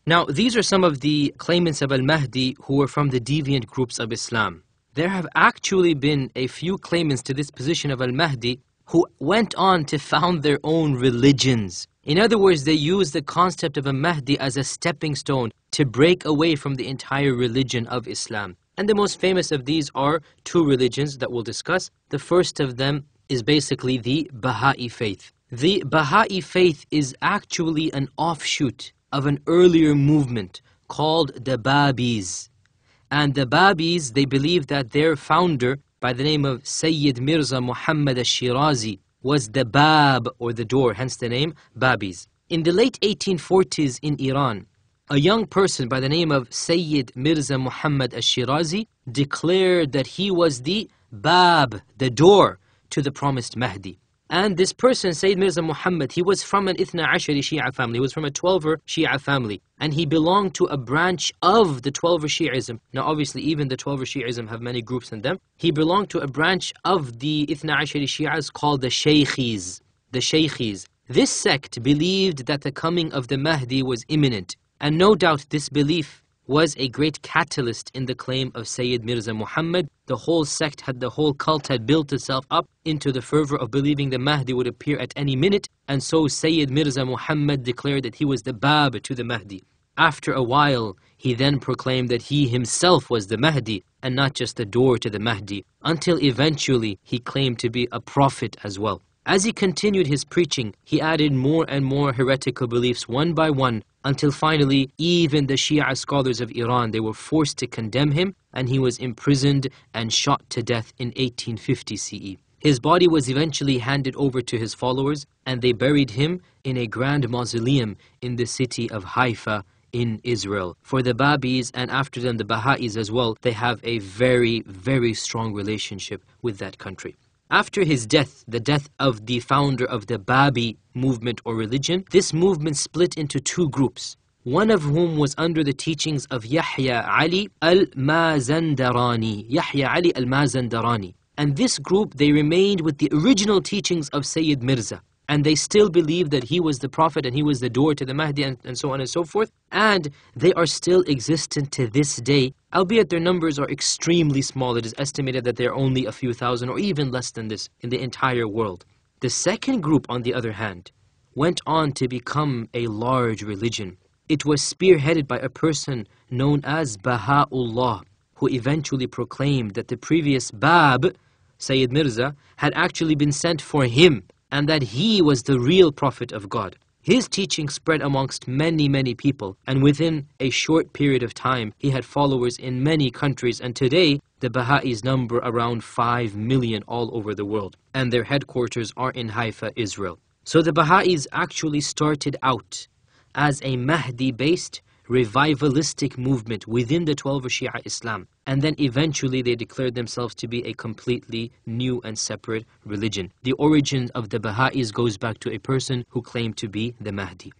Now, these are some of the claimants of Al-Mahdi who were from the deviant groups of Islam. There have actually been a few claimants to this position of Al-Mahdi who went on to found their own religions. In other words, they used the concept of a Mahdi as a stepping stone to break away from the entire religion of Islam. And the most famous of these are two religions that we'll discuss. The first of them is basically the Baha'i faith. The Baha'i faith is actually an offshoot of an earlier movement called the Babis. And the Babis, they believe that their founder, by the name of Sayyid Mirza Muhammad al-Shirazi, was the Bab, or the door, hence the name Babis. In the late 1840s in Iran, a young person by the name of Sayyid Mirza Muhammad al-Shirazi declared that he was the Bab, the door to the promised Mahdi. And this person, Sayyid Mirza Muhammad, he was from an Ithna Ashari Shia family. He was from a 12er Shia family. And he belonged to a branch of the 12er Shi'ism. Now obviously even the 12er Shi'ism have many groups in them. He belonged to a branch of the Ithna Ashari Shi'as called the Shaykhis. The Shaykhis. This sect believed that the coming of the Mahdi was imminent. And no doubt this belief was a great catalyst in the claim of Sayyid Mirza Muhammad. The whole cult had built itself up into the fervor of believing the Mahdi would appear at any minute, and so Sayyid Mirza Muhammad declared that he was the Bab to the Mahdi. After a while, he then proclaimed that he himself was the Mahdi, and not just the door to the Mahdi, until eventually he claimed to be a prophet as well. As he continued his preaching, he added more and more heretical beliefs one by one, until finally even the Shia scholars of Iran, they were forced to condemn him, and he was imprisoned and shot to death in 1850 CE. His body was eventually handed over to his followers, and they buried him in a grand mausoleum in the city of Haifa in Israel. For the Babis, and after them the Baha'is as well, they have a very, very strong relationship with that country. After his death, the death of the founder of the Babi movement or religion, this movement split into two groups, one of whom was under the teachings of Yahya Ali al-Mazandarani. Yahya Ali al-Mazandarani. And this group, they remained with the original teachings of Sayyid Mirza. And they still believed that he was the prophet and he was the door to the Mahdi and so on and so forth. And they are still existent to this day, albeit their numbers are extremely small. It is estimated that there are only a few thousand or even less than this in the entire world. The second group, on the other hand, went on to become a large religion. It was spearheaded by a person known as Baha'u'llah, who eventually proclaimed that the previous Bab, Sayyid Mirza, had actually been sent for him, and that he was the real prophet of God. His teaching spread amongst many, many people, and within a short period of time, he had followers in many countries, and today, the Baha'is number around 5 million all over the world, and their headquarters are in Haifa, Israel. So the Baha'is actually started out as a Mahdi-based, revivalistic movement within the 12er Shia Islam, and then eventually they declared themselves to be a completely new and separate religion. The origin of the Baha'is goes back to a person who claimed to be the Mahdi.